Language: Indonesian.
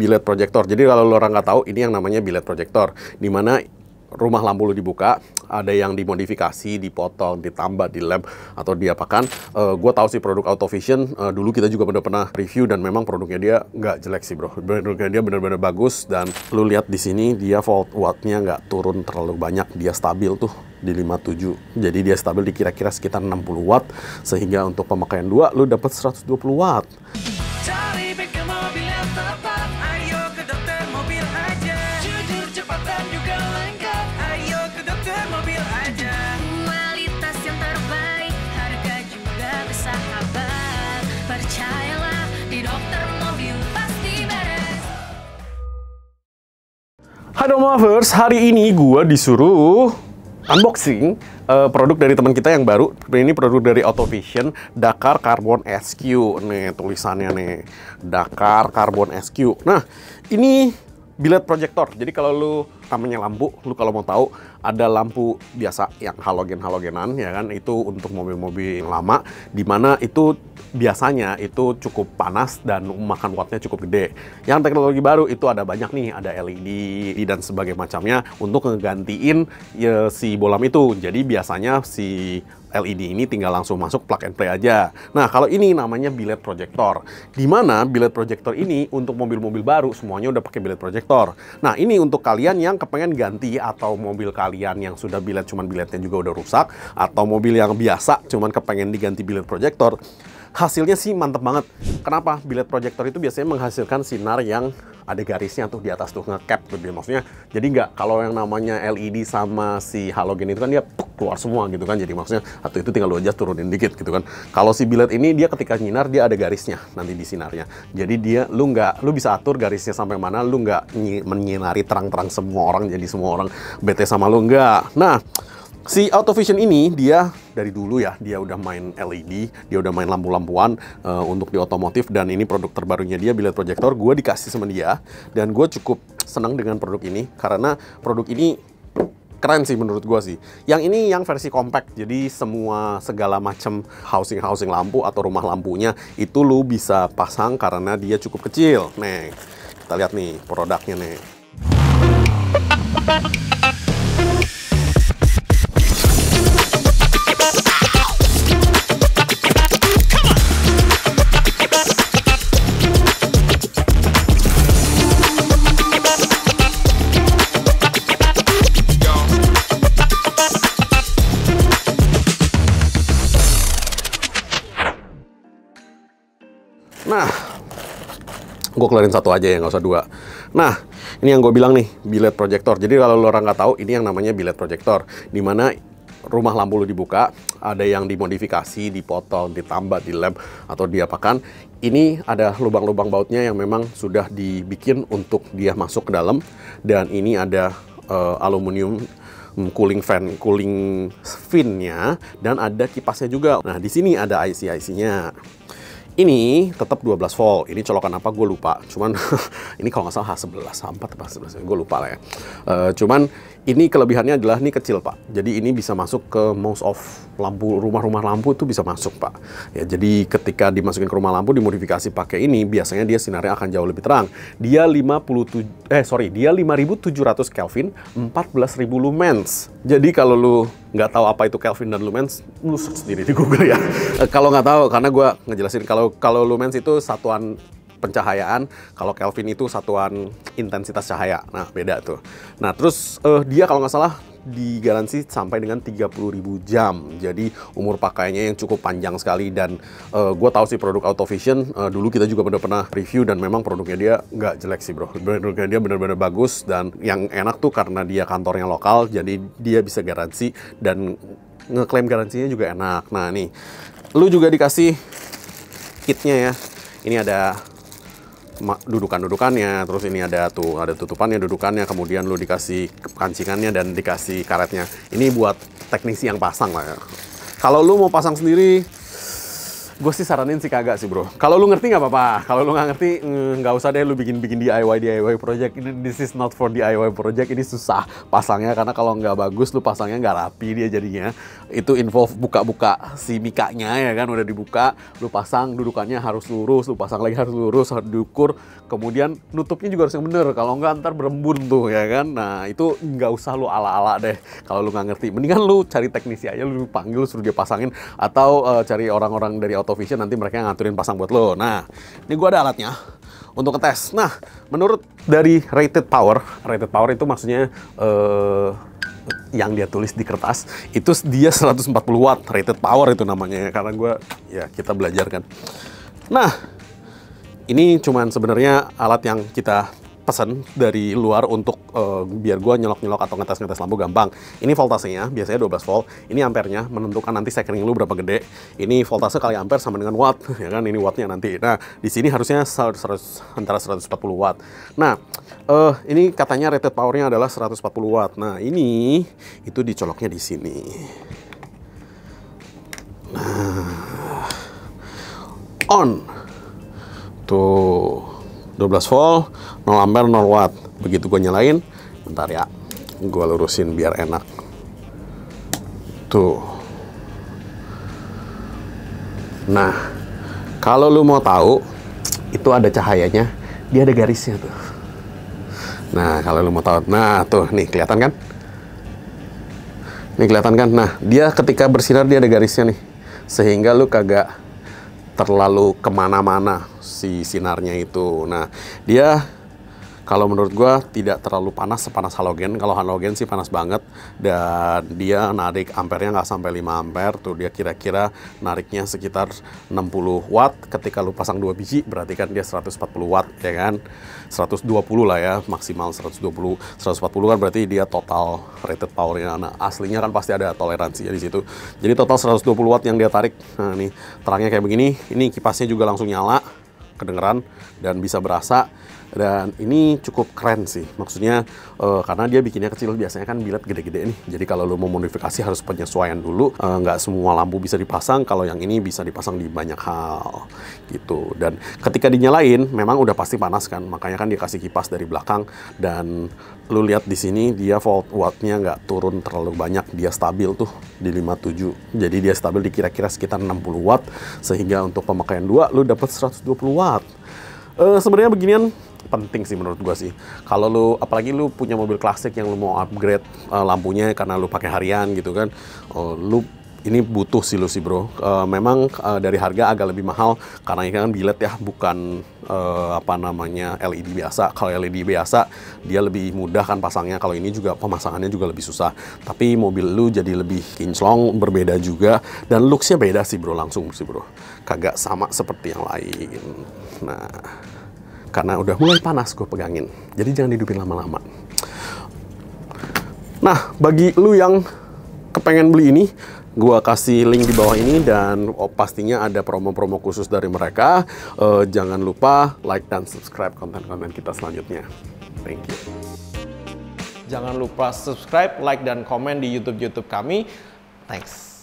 bilet proyektor. Jadi kalau lo orang nggak tahu, ini yang namanya bilet proyektor, dimana rumah lampu lo dibuka, ada yang dimodifikasi, dipotong, ditambah, dilem, atau diapakan. Gue tahu sih produk Autovision, dulu kita juga pernah review dan memang produknya dia nggak jelek sih bro. Produknya dia benar-benar bagus dan lu lihat di sini dia volt wattnya nggak turun terlalu banyak, dia stabil tuh di 57. Jadi dia stabil di kira-kira sekitar 60 watt, sehingga untuk pemakaian 2 lu dapat 120 watt. Cari bengkel mobil yang tepat, ayo ke Dokter Mobil aja. Jujur, cepat dan juga lengkap, ayo ke Dokter Mobil aja. Kualitas yang terbaik, harga juga bersahabat. Percayalah, di Dokter Mobil pasti beres. Halo Movers, hari ini gua disuruh unboxing produk dari teman kita yang baru. Ini produk dari Autovision, Dakar Carbon SQ. Nih tulisannya nih, Dakar Carbon SQ. Nah, ini bilet proyektor. Jadi kalau lu namanya lampu, lu kalau mau tahu ada lampu biasa yang halogenan ya kan, itu untuk mobil-mobil lama, dimana itu biasanya itu cukup panas dan makan wattnya cukup gede. Yang teknologi baru itu ada banyak nih, ada LED dan sebagainya macamnya untuk ngegantiin ya, si bolam itu. Jadi biasanya si LED ini tinggal langsung masuk plug and play aja. Nah, kalau ini namanya bilet proyektor. Di mana bilet proyektor ini untuk mobil-mobil baru semuanya udah pakai bilet proyektor. Nah, ini untuk kalian yang kepengen ganti, atau mobil kalian yang sudah bilet cuman biletnya juga udah rusak, atau mobil yang biasa cuman kepengen diganti bilet proyektor. Hasilnya sih mantep banget. Kenapa? Bilet proyektor itu biasanya menghasilkan sinar yang ada garisnya tuh di atas tuh, nge-cap gitu maksudnya. Jadi nggak, kalau yang namanya LED sama si halogen itu kan dia keluar semua gitu kan. Jadi maksudnya atau itu tinggal lu adjust turunin dikit gitu kan. Kalau si bilet ini dia ketika nyinar dia ada garisnya nanti di sinarnya. Jadi dia lu bisa atur garisnya sampai mana, lu nggak menyinari terang-terang semua orang, jadi semua orang bete sama lu, nggak. Nah, si Autovision ini dia dari dulu ya, dia udah main LED, dia udah main lampu-lampuan untuk di otomotif, dan ini produk terbarunya dia, bilet proyektor. Gue dikasih sama dia dan gue cukup senang dengan produk ini karena produk ini keren sih menurut gue sih. Yang ini yang versi compact, jadi segala macam housing lampu atau rumah lampunya itu lu bisa pasang karena dia cukup kecil. Nih, kita lihat nih produknya nih. Nah, gue keluarin satu aja ya, nggak usah dua. Nah, ini yang gue bilang nih, bilet proyektor. Jadi kalau lo orang nggak tahu, ini yang namanya bilet proyektor, dimana rumah lampu lo dibuka, ada yang dimodifikasi, dipotong, ditambah, dilem, atau diapakan. Ini ada lubang-lubang bautnya yang memang sudah dibikin untuk dia masuk ke dalam, dan ini ada aluminium cooling fin-nya, dan ada kipasnya juga. Nah, di sini ada IC-nya. Ini tetap 12 volt. Ini colokan apa gue lupa. Cuman ini kalau nggak salah H11, H4 atau H11, gue lupa lah ya. Cuman ini kelebihannya adalah ini kecil pak. Jadi ini bisa masuk ke most of lampu, rumah-rumah lampu itu bisa masuk pak. Ya, jadi ketika dimasukin ke rumah lampu dimodifikasi pakai ini, biasanya dia sinarnya akan jauh lebih terang. Dia 5700 Kelvin, 14.000 lumens. Jadi kalau lu nggak tahu apa itu Kelvin dan lumens, lu search sendiri di Google ya. Kalau nggak tahu, karena gue ngejelasin kalau lumens itu satuan pencahayaan, kalau Kelvin itu satuan intensitas cahaya. Nah, beda tuh. Nah, terus dia kalau nggak salah digaransi sampai dengan 30.000 jam. Jadi umur pakainya yang cukup panjang sekali, dan gue tahu sih produk Autovision, dulu kita juga pernah review dan memang produknya dia nggak jelek sih bro. Produknya dia benar-benar bagus, dan yang enak tuh karena dia kantornya lokal, jadi dia bisa garansi dan ngeklaim garansinya juga enak. Nah nih, lu juga dikasih kitnya ya. Ini ada dudukannya, terus ini ada tutupannya, dudukannya, kemudian lu dikasih kancingannya dan dikasih karetnya. Ini buat teknisi yang pasang lah ya. Kalau lu mau pasang sendiri, Gue sih saranin sih kagak sih bro. Kalau lu ngerti nggak apa-apa. Kalau lu nggak ngerti nggak usah deh lu bikin DIY project. This is not for DIY project. Ini susah pasangnya karena kalau nggak bagus lu pasangnya nggak rapi dia jadinya. Itu involve buka-buka si mikanya ya kan, udah dibuka, lu pasang dudukannya harus lurus, lu pasang lagi harus lurus, harus diukur. Kemudian nutupnya juga harus yang bener. Kalau nggak ntar berembun tuh ya kan. Nah itu nggak usah lu ala-ala deh kalau lu nggak ngerti. Mendingan lu cari teknisi aja, lu panggil suruh dia pasangin, atau cari orang-orang dari Autovision, nanti mereka yang ngaturin pasang buat lo. Nah, ini gua ada alatnya untuk ngetes. Nah, menurut dari rated power itu maksudnya yang dia tulis di kertas, itu dia 140 watt rated power itu namanya, karena kita belajar kan. Nah, ini cuman sebenarnya alat yang kita pesan dari luar untuk biar gue nyolok-nyolok atau ngetes lampu gampang. Ini voltasenya biasanya 12 volt. Ini ampernya menentukan nanti sekring lu berapa gede. Ini voltase kali ampere sama dengan watt, ya kan? Ini wattnya nanti. Nah, di sini harusnya antara 140 watt. Nah, ini katanya rated powernya adalah 140 watt. Nah, ini itu dicoloknya di sini. Nah, on. Tuh. 12 volt, 0 ampere, 0 watt. Begitu gue nyalain, bentar ya, gue lurusin biar enak. Tuh. Nah, kalau lu mau tahu, itu ada cahayanya, dia ada garisnya tuh. Nah, kalau lu mau tahu, nah tuh, nih kelihatan kan? Nih kelihatan kan? Nah, dia ketika bersinar dia ada garisnya nih, sehingga lu kagak terlalu kemana-mana si sinarnya itu. Nah, dia kalau menurut gua tidak terlalu panas sepanas halogen. Kalau halogen sih panas banget, dan dia narik ampernya nggak sampai 5 ampere tuh, dia kira-kira nariknya sekitar 60 watt. Ketika lu pasang 2 biji berarti kan dia 140 watt ya kan, 120 lah ya, maksimal 120. 140 kan berarti dia total rated powernya. Nah, aslinya kan pasti ada toleransi di situ. Jadi total 120 watt yang dia tarik. Nah, nih terangnya kayak begini. Ini kipasnya juga langsung nyala, kedengeran dan bisa berasa. Dan ini cukup keren sih, maksudnya karena dia bikinnya kecil, biasanya kan bilet gede-gede nih. Jadi kalau lo mau modifikasi harus penyesuaian dulu, nggak semua lampu bisa dipasang, kalau yang ini bisa dipasang di banyak hal gitu. Dan ketika dinyalain memang udah pasti panas kan, makanya kan dia kasih kipas dari belakang. Dan lo lihat di sini dia volt wattnya nggak turun terlalu banyak, dia stabil tuh di 57. Jadi dia stabil di kira-kira sekitar 60 watt, sehingga untuk pemakaian 2 lo dapat 120 watt. Sebenarnya beginian penting sih menurut gua sih. Kalau lu, apalagi lu punya mobil klasik yang lu mau upgrade lampunya karena lu pakai harian gitu kan, lu ini butuh sih lu sih bro. Memang dari harga agak lebih mahal karena ini kan billet ya, bukan apa namanya LED biasa. Kalau LED biasa dia lebih mudah kan pasangnya. Kalau ini juga pemasangannya juga lebih susah. Tapi mobil lu jadi lebih kinclong, berbeda juga, dan looksnya beda sih bro, langsung sih bro. Kagak sama seperti yang lain. Nah, karena udah mulai panas gue pegangin, jadi jangan hidupin lama-lama. Nah, bagi lu yang kepengen beli ini, gue kasih link di bawah ini, dan pastinya ada promo-promo khusus dari mereka. Jangan lupa like dan subscribe konten-konten kita selanjutnya. Thank you. Jangan lupa subscribe, like, dan komen di YouTube kami. Thanks.